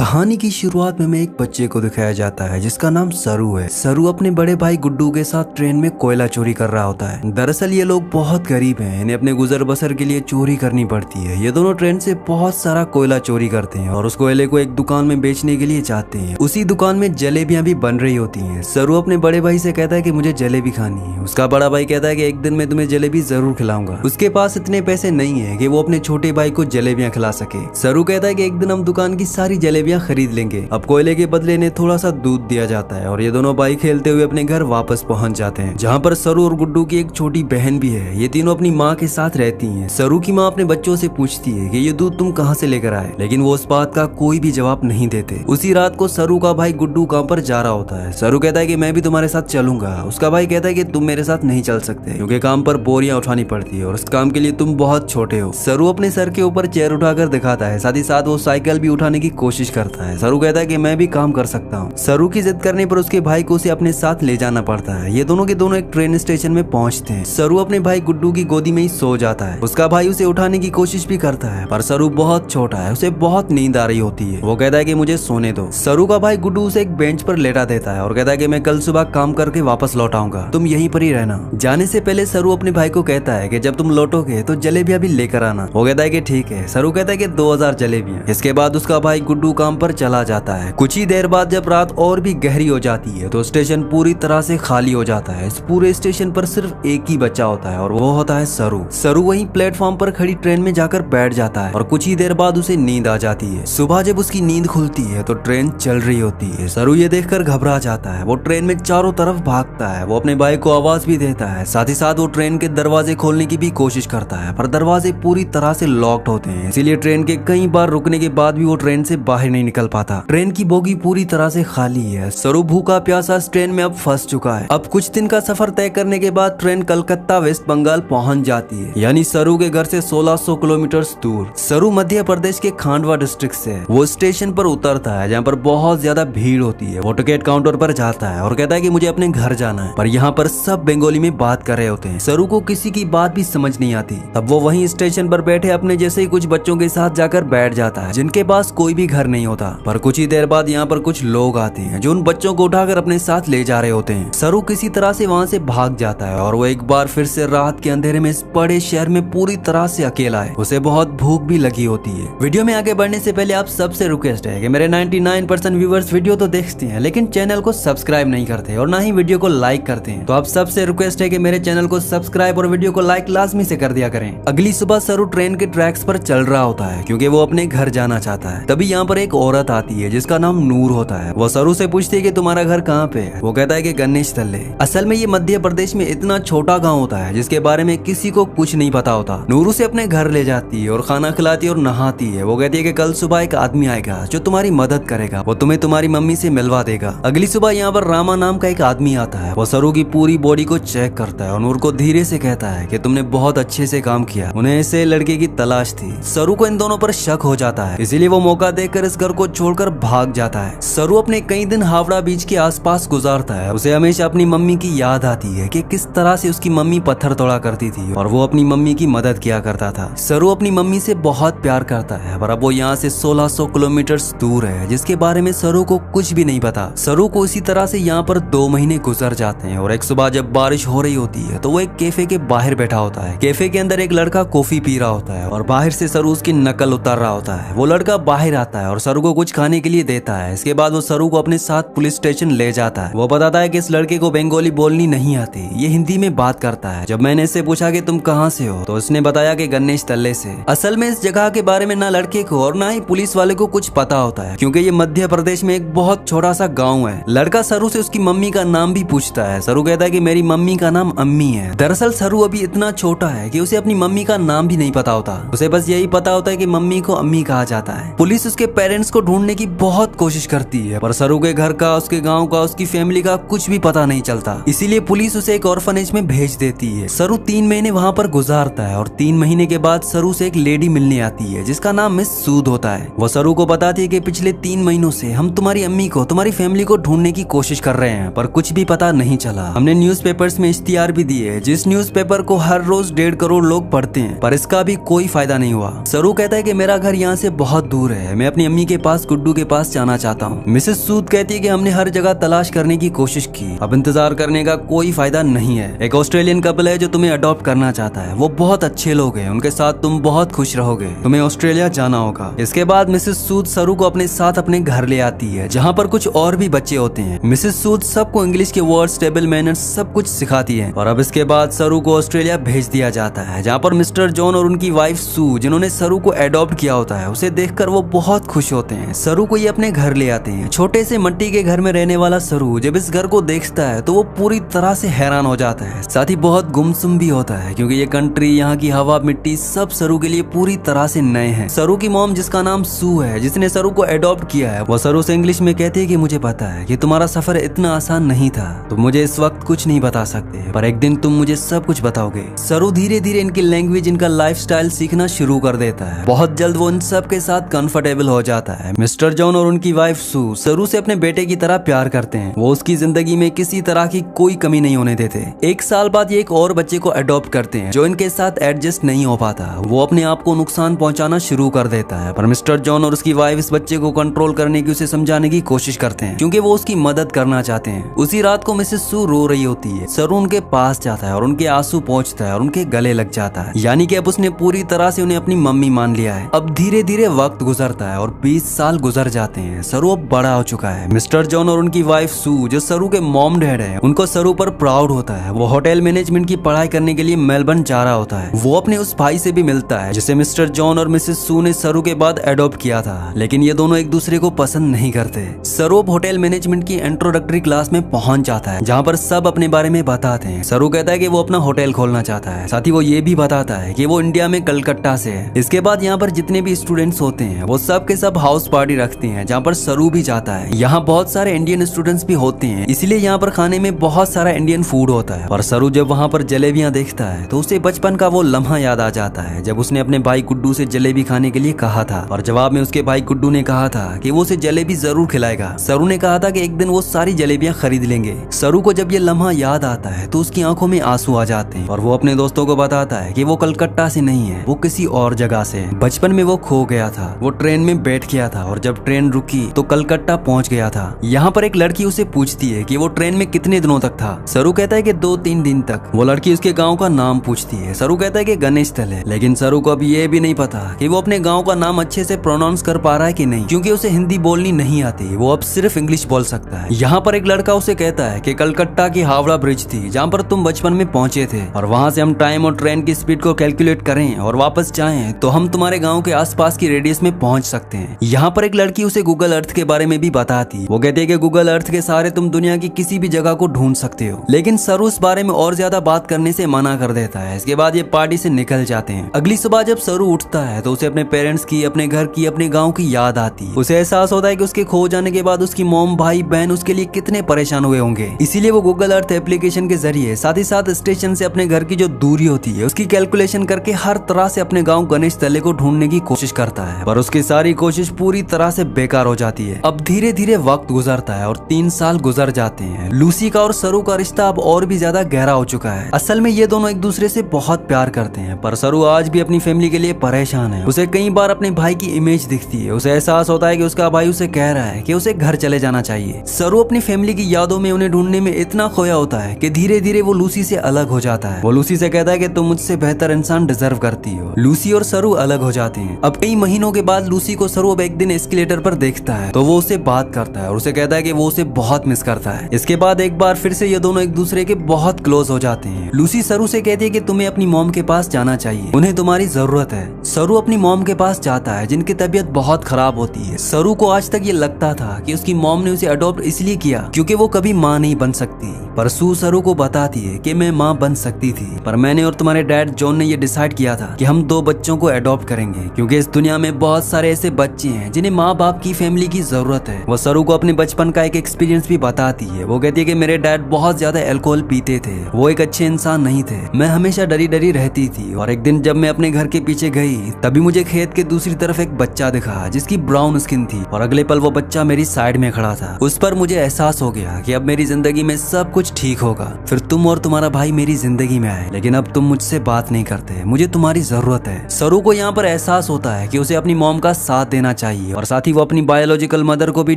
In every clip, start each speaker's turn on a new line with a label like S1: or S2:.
S1: कहानी की शुरुआत में हमें एक बच्चे को दिखाया जाता है जिसका नाम सरू है। सरू अपने बड़े भाई गुड्डू के साथ ट्रेन में कोयला चोरी कर रहा होता है। दरअसल ये लोग बहुत गरीब हैं, इन्हें अपने गुजर बसर के लिए चोरी करनी पड़ती है। ये दोनों ट्रेन से बहुत सारा कोयला चोरी करते हैं और उस कोयले को एक दुकान में बेचने के लिए जाते हैं। उसी दुकान में जलेबियां भी बन रही होती है। सरू अपने बड़े भाई से कहता है कि मुझे जलेबी खानी है। उसका बड़ा भाई कहता है कि एक दिन मैं तुम्हें जलेबी जरूर खिलाऊंगा। उसके पास इतने पैसे नहीं है कि वो अपने छोटे भाई को जलेबियां खिला सके। सरू कहता है कि एक दिन हम दुकान की सारी जलेबियां खरीद लेंगे। अब कोयले के बदले इन्हें थोड़ा सा दूध दिया जाता है और ये दोनों भाई खेलते हुए अपने घर वापस पहुंच जाते हैं, जहाँ पर सरू और गुड्डू की एक छोटी बहन भी है। ये तीनों अपनी माँ के साथ रहती हैं। सरू की माँ अपने बच्चों से पूछती है कि ये दूध तुम कहाँ से लेकर आए, लेकिन वो उस बात का कोई भी जवाब नहीं देते। उसी रात को सरू का भाई गुड्डू काम पर जा रहा होता है। सरू कहता है कि मैं भी तुम्हारे साथ चलूंगा। उसका भाई कहता है कि तुम मेरे साथ नहीं चल सकते क्योंकि काम पर बोरियां उठानी पड़ती है और उस काम के लिए तुम बहुत छोटे हो। सरू अपने सर के ऊपर चेयर उठाकर दिखाता है, साथ ही साथ वो साइकिल भी उठाने की कोशिश करता है। सरू कहता है कि मैं भी काम कर सकता हूँ। सरू की जिद करने पर उसके भाई को उसे अपने साथ ले जाना पड़ता है। ये दोनों के दोनों एक ट्रेन स्टेशन में पहुंचते हैं। सरू अपने भाई गुड्डू की गोदी में ही सो जाता है। उसका भाई उसे उठाने की कोशिश भी करता है पर सरू बहुत छोटा है, उसे बहुत नींद आ रही होती है। वो कहता है कि मुझे सोने दो। सरू का भाई गुड्डू उसे एक बेंच पर लेटा देता है और कहता है कि मैं कल सुबह काम करके वापस लौट आऊंगा, तुम यहीं पर ही रहना। जाने से पहले सरू अपने भाई को कहता है कि जब तुम लौटोगे तो जलेबियां भी लेकर आना। वो कहता है कि ठीक है। सरू कहता है कि 2000 जलेबियां। इसके बाद उसका भाई गुड्डू काम पर चला जाता है। कुछ ही देर बाद जब रात और भी गहरी हो जाती है तो स्टेशन पूरी तरह से खाली हो जाता है। इस पूरे स्टेशन पर सिर्फ एक ही बच्चा होता है और वो होता है सरू। सरू वहीं प्लेटफॉर्म पर खड़ी ट्रेन में जाकर बैठ जाता है और कुछ ही देर बाद उसे नींद आ जाती है। सुबह जब उसकी नींद खुलती है तो ट्रेन चल रही होती है। सरू ये देखकर घबरा जाता है। वो ट्रेन में चारों तरफ भागता है। वो अपने भाई को आवाज भी देता है। साथ ही साथ वो ट्रेन के दरवाजे खोलने की भी कोशिश करता है पर दरवाजे पूरी तरह से लॉक्ड होते हैं, इसीलिए ट्रेन के कई बार रुकने के बाद भी वो ट्रेन से बाहर नहीं निकल पाता। ट्रेन की बोगी पूरी तरह से खाली है। सरू भूखा प्यासा इस ट्रेन में अब फंस चुका है। अब कुछ दिन का सफर तय करने के बाद ट्रेन कलकत्ता वेस्ट बंगाल पहुंच जाती है, यानी सरू के घर से 1600 किलोमीटर दूर। सरू मध्य प्रदेश के खांडवा डिस्ट्रिक्ट से है। वो स्टेशन पर उतरता है जहाँ पर बहुत ज्यादा भीड़ होती है। वो टिकट काउंटर पर जाता है और कहता है कि मुझे अपने घर जाना है, पर यहाँ पर सब बंगाली में बात कर रहे होते हैं। सरू को किसी की बात भी समझ नहीं आती। तब वो वहीं स्टेशन पर बैठे अपने जैसे ही कुछ बच्चों के साथ जाकर बैठ जाता है जिनके पास कोई भी घर नहीं होता। पर कुछ ही देर बाद यहाँ पर कुछ लोग आते हैं जो उन बच्चों को उठाकर अपने साथ ले जा रहे होते हैं। सरू किसी तरह से वहाँ से भाग जाता है और वो एक बार फिर से रात के अंधेरे में इस बड़े शहर में पूरी तरह से अकेला है। उसे बहुत भूख भी लगी होती है। वीडियो में आगे बढ़ने से पहले आप सबसे रिक्वेस्ट है कि मेरे 99% व्यूवर्स वीडियो तो देखते हैं लेकिन चैनल को सब्सक्राइब नहीं करते और ना ही वीडियो को लाइक करते हैं। तो आप सबसे रिक्वेस्ट है कि मेरे चैनल को सब्सक्राइब और वीडियो को लाइक लाजमी से कर दिया करें। अगली सुबह सरू ट्रेन के ट्रैक्स पर चल रहा होता है क्योंकि वो अपने घर जाना चाहता है। तभी यहाँ पर एक औरत आती है जिसका नाम नूर होता है। वो सरू से पूछती है कि तुम्हारा घर कहाँ पे है। वो कहता है कि गणेश तल्ले। असल में ये मध्य प्रदेश में इतना छोटा गांव होता है जिसके बारे में किसी को कुछ नहीं पता होता। नूर उसे अपने घर ले जाती है और खाना खिलाती है और नहाती है। वो कहती है कि कल सुबह एक आदमी आएगा जो तुम्हारी मदद करेगा, वो तुम्हें तुम्हारी मम्मी से मिलवा देगा। अगली सुबह यहाँ पर रामा नाम का एक आदमी आता है। वो सरू की पूरी बॉडी को चेक करता है और नूर को धीरे से कहता है कि तुमने बहुत अच्छे से काम किया, उन्हें ऐसे लड़के की तलाश थी। सरू को इन दोनों पर शक हो जाता है, इसीलिए वो मौका देखकर इस घर को छोड़कर भाग जाता है। सरू अपने कई दिन हावड़ा बीच के आसपास गुजारता है। उसे हमेशा अपनी मम्मी की याद आती है कि किस तरह से उसकी मम्मी पत्थर तोड़ा करती थी और वो अपनी मम्मी की मदद किया करता था। सरू अपनी मम्मी से बहुत प्यार करता है पर अब वो यहाँ से 1600 किलोमीटर दूर है जिसके बारे में सरू को कुछ भी नहीं पता। सरू को इसी तरह से यहाँ पर 2 महीने गुजर जाते हैं और एक सुबह जब बारिश हो रही होती है तो वो एक कैफे के बाहर बैठा होता है। कैफे के अंदर एक लड़का कॉफी पी रहा होता है और बाहर से सरू उसकी नकल उतार रहा होता है। वो लड़का बाहर आता है और सरू को कुछ खाने के लिए देता है। इसके बाद वो सरू को अपने साथ पुलिस स्टेशन ले जाता है। वो बताता है कि इस लड़के को बंगाली बोलनी नहीं आती, ये हिंदी में बात करता है। जब मैंने इससे पूछा कि तुम कहाँ से हो तो उसने बताया कि गणेश तल्ले से। असल में इस जगह के बारे में ना लड़के को और ना ही पुलिस वाले को कुछ पता होता है क्योंकि ये मध्य प्रदेश में एक बहुत छोटा सा गाँव है। लड़का सरू से उसकी मम्मी का नाम भी पूछता है। सरू कहता है कि मेरी मम्मी का नाम अम्मी है। दरअसल सरू अभी इतना छोटा है कि उसे अपनी मम्मी का नाम भी नहीं पता होता। उसे बस यही पता होता है कि मम्मी को अम्मी कहा जाता है। पुलिस उसके पेरेंट्स को ढूंढने की बहुत कोशिश करती है पर सरू के घर का, उसके गांव का, उसकी फैमिली का कुछ भी पता नहीं चलता। इसीलिए पुलिस उसे एक ऑर्फनेज में भेज देती है। सरू 3 महीने वहाँ पर गुजारता है और 3 महीने के बाद सरू से एक लेडी मिलने आती है जिसका नाम मिस सूद होता है। वो सरू को बताती है कि पिछले 3 महीनों से हम तुम्हारी अम्मी को, तुम्हारी फैमिली को ढूंढने की कोशिश कर रहे हैं पर कुछ भी पता नहीं चला। हमने न्यूज़पेपर्स में इश्तिहार भी दिए, जिस न्यूज़पेपर को हर रोज 1.5 करोड़ लोग पढ़ते हैं, पर इसका भी कोई फायदा नहीं हुआ। सरू कहता है कि मेरा घर यहाँ से बहुत दूर है, मैं अपनी अम्मी के पास गुड्डू के पास जाना चाहता हूँ। मिसेस सूद कहती है कि हमने हर जगह तलाश करने की कोशिश की, अब इंतजार करने का कोई फायदा नहीं है। एक ऑस्ट्रेलियन कपल है जो तुम्हें अडॉप्ट करना चाहता है, वो बहुत अच्छे लोग हैं, उनके साथ तुम बहुत खुश रहोगे, तुम्हें ऑस्ट्रेलिया जाना होगा। इसके बाद मिसेस सूद सरू को अपने साथ अपने घर ले आती है, जहाँ पर कुछ और भी बच्चे होते हैं। मिसेस सूद सबको इंग्लिश के वर्ड्स, टेबल मैनर्स सब कुछ सिखाती है और अब इसके बाद सरू को ऑस्ट्रेलिया भेज दिया जाता है, जहाँ पर मिस्टर जॉन और उनकी वाइफ सू, जिन्होंने सरू को एडॉप्ट किया होता है, उसे देखकर वो बहुत खुश होते हैं। सरू को ये अपने घर ले आते हैं। छोटे से मिट्टी के घर में रहने वाला सरू जब इस घर को देखता है तो वो पूरी तरह से हैरान हो जाता है, साथ ही बहुत गुमसुम भी होता है, क्योंकि ये कंट्री, यहाँ की हवा, मिट्टी सब सरू के लिए पूरी तरह से नए हैं। सरू की मॉम, जिसका नाम सू है, जिसने सरू को एडॉप्ट किया है, वो सरू से इंग्लिश में कहती है कि मुझे पता है कि तुम्हारा सफर इतना आसान नहीं था, तुम मुझे इस वक्त कुछ नहीं बता सकते, पर एक दिन तुम मुझे सब कुछ बताओगे। सरू धीरे धीरे इनकी लैंग्वेज, इनका लाइफस्टाइल सीखना शुरू कर देता है। बहुत जल्द वो इन सब के साथ कंफर्टेबल हो जाता है। मिस्टर जॉन और उनकी वाइफ सू सरू से अपने बेटे की तरह प्यार करते हैं, वो उसकी जिंदगी में किसी तरह की कोई कमी नहीं होने देते। एक साल बाद ये एक और बच्चे को अडॉप्ट करते हैं जो इनके साथ एडजस्ट नहीं हो पाता, वो अपने आप को नुकसान पहुंचाना शुरू कर देता है, पर मिस्टर जॉन और उसकी वाइफ इस बच्चे को कंट्रोल करने की, उसे समझाने की कोशिश करते हैं, क्योंकि वो उसकी मदद करना चाहते हैं। उसी रात को मिसेस सू रो रही होती है। सरू उनके पास जाता है और उनके आंसू पोंछता है और उनके गले लग जाता है, यानी कि अब उसने पूरी तरह से उन्हें अपनी मम्मी मान लिया है। अब धीरे धीरे वक्त गुजरता है और 20 साल गुजर जाते हैं। सरू अब बड़ा हो चुका है। मिस्टर जॉन और उनकी वाइफ सू, जो सरू के मॉम डैड है, उनको सरू पर प्राउड होता है। वो होटल मैनेजमेंट की पढ़ाई करने के लिए मेलबर्न जा रहा होता है। वो अपने उस भाई से भी मिलता है जिसे मिस्टर जॉन और मिसेस सू ने सरू के बाद एडॉप्ट किया था, लेकिन ये दोनों एक दूसरे को पसंद नहीं करते। सरू अब होटल मैनेजमेंट की इंट्रोडक्टरी क्लास में पहुंच जाता है, जहाँ पर सब अपने बारे में बताते हैं। सरू कहता है कि वो अपना होटल खोलना चाहता है, साथ ही वो ये भी बताता है कि वो इंडिया में कलकत्ता से है। इसके बाद यहाँ पर जितने भी स्टूडेंट्स होते हैं वो सब के सब हाउस पार्टी रखते हैं, जहाँ पर सरू भी जाता है। यहाँ बहुत सारे इंडियन स्टूडेंट्स भी होते हैं, इसलिए यहाँ पर खाने में बहुत सारा इंडियन फूड होता है। और सरू जब वहाँ पर जलेबियाँ देखता है तो उसे बचपन का वो लम्हा याद आ जाता है, जब उसने अपने भाई गुड्डू से जलेबी खाने के लिए कहा था और जवाब में उसके भाई गुड्डू ने कहा था कि वो उसे जलेबी जरूर खिलाएगा। सरू ने कहा था कि एक दिन वो सारी जलेबियाँ खरीद लेंगे। सरू को जब ये लम्हा याद आता है तो उसकी आंखों में आंसू आ जाते हैं और वो अपने दोस्तों को बताता है कि वो कलकत्ता से नहीं है, वो किसी और जगह से। बचपन में वो खो गया था, वो ट्रेन में बैठ गया था और जब ट्रेन रुकी तो कलकत्ता पहुंच गया था। यहाँ पर एक लड़की उसे पूछती है कि वो ट्रेन में कितने दिनों तक था। सरू कहता है कि 2-3 दिन तक। वो लड़की उसके गांव का नाम पूछती है। सरू कहता है कि गणेश तल है, लेकिन सरू को अब ये भी नहीं पता कि वो अपने गांव का नाम अच्छे से प्रोनाउंस कर पा रहा है कि नहीं, क्योंकि उसे हिंदी बोलनी नहीं आती, वो अब सिर्फ इंग्लिश बोल सकता है। यहाँ पर एक लड़का उसे कहता है कि कलकत्ता की हावड़ा ब्रिज थी जहाँ पर तुम बचपन में पहुंचे थे, और वहाँ से हम टाइम और ट्रेन की स्पीड को कैलकुलेट करें और वापस जाएं तो हम तुम्हारे गाँव के आसपास की रेडियस में पहुंच सकते हैं। यहाँ पर एक लड़की उसे गूगल अर्थ के बारे में भी बताती। वो कहती है कि गूगल अर्थ के सहारे तुम दुनिया की किसी भी जगह को ढूंढ सकते हो, लेकिन सरू इस बारे में और ज्यादा बात करने से मना कर देता है। इसके बाद ये पार्टी से निकल जाते हैं। अगली सुबह जब सरू उठता है तो उसे अपने पेरेंट्स की, अपने घर की, अपने गाँव की याद आती। उसे एहसास होता है कि उसके खो जाने के बाद उसकी मॉम, भाई, बहन उसके लिए कितने परेशान हुए होंगे। इसीलिए वो गूगल अर्थ एप्लीकेशन के जरिए साथ ही साथ स्टेशन से अपने घर की जो दूरी होती है उसकी कैलकुलेशन करके हर तरह से अपने गाँव गणेश तले को ढूंढने की कोशिश करता है, पर उसकी सारी कोशिश पूरी तरह से बेकार हो जाती है। अब धीरे धीरे वक्त गुजरता है और 3 साल गुजर जाते हैं। लूसी का और सरू का रिश्ता अब और भी ज्यादा गहरा हो चुका है। असल में ये दोनों एक दूसरे से बहुत प्यार करते हैं, पर सरू आज भी अपनी फैमिली के लिए परेशान है। उसे कई बार अपने भाई की इमेज दिखती है। उसे एहसास होता है कि उसका भाई उसे कह रहा है कि उसे घर चले जाना चाहिए। सरू अपनी फैमिली की यादों में उन्हें ढूंढने में इतना खोया होता है कि धीरे धीरे वो लूसी से अलग हो जाता है। वो लूसी से कहता है कि तुम मुझसे बेहतर इंसान डिजर्व करती हो। लूसी और सरू अलग हो जाते हैं। अब कई महीनों के बाद लूसी को सरू अब एक दिन एस्केलेटर पर देखता है तो वो उससे बात करता है और उसे कहता है कि वो उसे बहुत मिस करता है। इसके बाद एक बार फिर से ये दोनों एक दूसरे के बहुत क्लोज हो जाते हैं। लूसी सरू से कहती है कि तुम्हें अपनी मॉम के पास जाना चाहिए, उन्हें तुम्हारी जरूरत है। सरू अपनी मॉम के पास जाता है जिनकी तबीयत बहुत खराब होती है। सरू को आज तक ये लगता था कि उसकी मॉम ने उसे अडॉप्ट इसलिए किया क्योंकि वो कभी माँ नहीं बन सकती, पर सू सरू को बताती है कि मैं माँ बन सकती थी, पर मैंने और तुम्हारे डैड जॉन ने ये डिसाइड किया था कि हम 2 बच्चों को अडॉप्ट करेंगे, क्योंकि इस दुनिया में बहुत सारे ऐसे बच्चे हैं जिन्हें माँ बाप की फैमिली की जरूरत है। वो सरू को अपने बचपन का एक एक्सपीरियंस भी बताती है। वो कहती है कि मेरे डैड बहुत ज्यादा अल्कोहल पीते थे, वो एक अच्छे इंसान नहीं थे, मैं हमेशा डरी डरी रहती थी, और एक दिन जब मैं अपने घर के पीछे गई तभी मुझे खेत के दूसरी तरफ एक बच्चा दिखा जिसकी ब्राउन स्किन थी, और अगले पल वो बच्चा मेरी साइड में खड़ा था। उस पर मुझे एहसास हो गया कि अब मेरी जिंदगी में सब कुछ ठीक होगा। फिर तुम और तुम्हारा भाई मेरी जिंदगी में आए, लेकिन अब तुम मुझसे बात नहीं करते, मुझे तुम्हारी जरूरत है। सरू को यहाँ पर एहसास होता है कि उसे अपनी मॉम का साथ देना चाहिए और साथ ही वो अपनी बायोलॉजिकल मदर को भी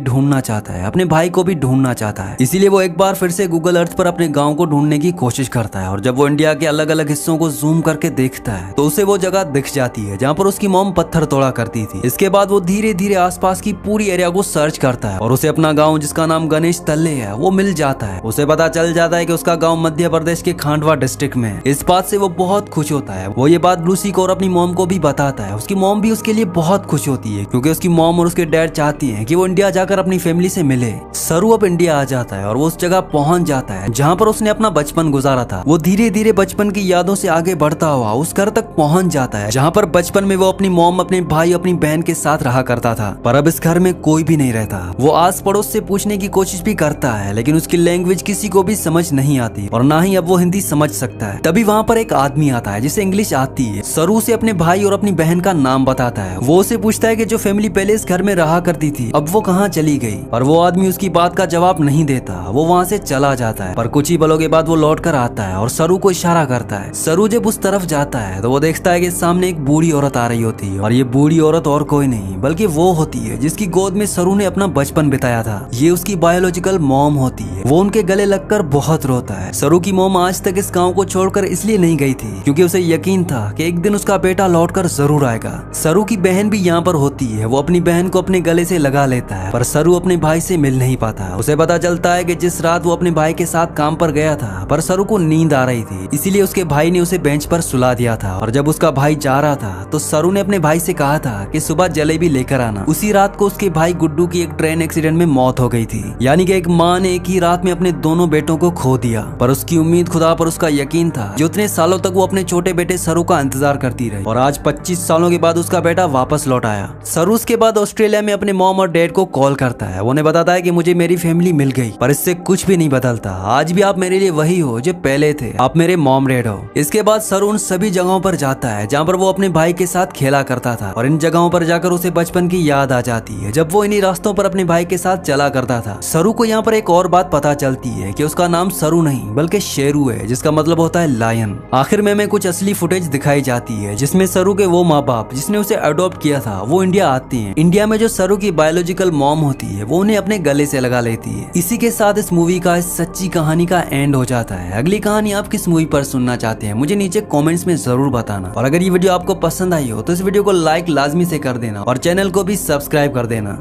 S1: ढूंढना चाहता है, अपने भाई को भी ढूंढना चाहता है। इसीलिए वो एक बार फिर से गूगल अर्थ पर अपने गाँव को ढूंढने की कोशिश करता है और जब वो इंडिया के अलग अलग हिस्सों को जूम करके देखता है तो उसे वो जगह दिख जाती है जहाँ पर उसकी मॉम पत्थर तोड़ा करती थी। इसके बाद वो धीरे धीरे आसपास की पूरी एरिया को सर्च करता है और उसे अपना गाँव जिसका नाम गणेश तल्ले है वो मिल जाता है। उसे पता चल जाता है कि उसका गाँव मध्य प्रदेश के खांडवा डिस्ट्रिक्ट में है। इस बात से वो बहुत खुश होता है। वो ये बात लूसी को और अपनी मॉम को भी बताता है। उसकी मॉम भी उसके लिए बहुत खुश होती है क्योंकि उसकी मॉम और उसके डैड चाहती हैं कि वो इंडिया जाकर अपनी फैमिली से मिले। सरू अब इंडिया आ जाता है और वो उस जगह पहुंच जाता है जहाँ पर उसने अपना बचपन गुजारा था। वो धीरे धीरे बचपन की यादों से आगे बढ़ता हुआ उस घर तक पहुंच जाता है जहाँ पर बचपन में वो अपनी मॉम, अपने भाई, अपनी बहन के साथ रहा करता था। पर अब इस घर में कोई भी नहीं रहता। वो आस पड़ोस से पूछने की कोशिश भी करता है लेकिन उसकी लैंग्वेज किसी को भी समझ नहीं आती और ना ही अब वो हिंदी समझ सकता है। तभी वहाँ पर एक आदमी आता है जिसे इंग्लिश आती है। सरू से अपने भाई और अपनी बहन का नाम बताता है। वो उसे पूछता है कि जो फैमिली पहले इस घर में रहा करती थी अब वो कहाँ चली गई। पर वो आदमी उसकी बात का जवाब नहीं देता। वो वहाँ से चला जाता है। पर कुछ ही पलों के बाद वो लौट कर आता है और सरू को इशारा करता है। सरू जब उस तरफ जाता है तो वो देखता है कि सामने एक बूढ़ी औरत आ रही होती है और ये बूढ़ी औरत और कोई नहीं बल्कि वो होती है जिसकी गोद में सरू ने अपना बचपन बिताया था। ये उसकी बायोलॉजिकल मॉम होती है। वो उनके गले लगकर बहुत रोता है। सरू की मॉम आज तक इस गाँव को छोड़कर इसलिए नहीं गई थी क्योंकि उसे यकीन था कि एक दिन उसका बेटा लौटकर जरूर आएगा। सरू की बहन भी यहाँ पर होती है। वो अपनी बहन को अपने गले से लगा लेता है पर सरू अपने भाई से मिल नहीं पाता। उसे पता चलता है कि जिस रात वो अपने भाई के साथ काम पर गया था पर सरू को नींद आ रही थी, इसीलिए उसके भाई ने उसे बेंच पर सुला दिया था। और जब उसका भाई जा रहा था तो सरू ने अपने भाई से कहा था कि सुबह जलेबी लेकर आना। उसी रात को उसके भाई गुड्डू की एक ट्रेन एक्सीडेंट में मौत हो गई थी। यानी कि एक माँ ने एक ही रात में अपने दोनों बेटों को खो दिया। पर उसकी उम्मीद खुदा पर उसका यकीन था जो इतने सालों तक वो अपने छोटे बेटे सरू का इंतजार करती रही और आज 25 सालों के बाद उसका बेटा वापस लौट आया। सरू उसके बाद ऑस्ट्रेलिया में अपने मॉम और डैड को कॉल करता है। उन्हें बताता है कि मुझे मेरी फैमिली मिल गई पर इससे कुछ भी नहीं बदलता। आज भी आप मेरे लिए वही हो जो पहले थे। आप मेरे मॉम डैड हो। इसके बाद सरू उन सभी जगहों पर जाता है जहाँ पर वो अपने भाई के साथ खेला करता था और इन जगहों पर जाकर उसे बचपन की याद आ जाती है जब वो इन्हीं रास्तों पर अपने भाई के साथ चला करता था। सरू को यहाँ पर एक और बात पता चलती है कि उसका नाम सरू नहीं बल्कि शेरू है जिसका मतलब होता है लायन। आखिर में हमें कुछ असली फुटेज दिखाई जाती है जिसमें सरू के वो माँ बाप जिसने उसे अडॉप्ट किया था वो इंडिया आते हैं। इंडिया में जो सरू की बायोलॉजिकल मॉम होती है वो उन्हें अपने गले से लगा लेती है। इसी के साथ इस मूवी का, इस सच्ची कहानी का एंड हो जाता है। अगली कहानी आप किस मूवी पर सुनना चाहते हैं मुझे नीचे कमेंट्स में जरूर बताना। और अगर ये वीडियो आपको पसंद आई हो तो इस वीडियो को लाइक लाजमी से कर देना और चैनल को भी सब्सक्राइब कर देना।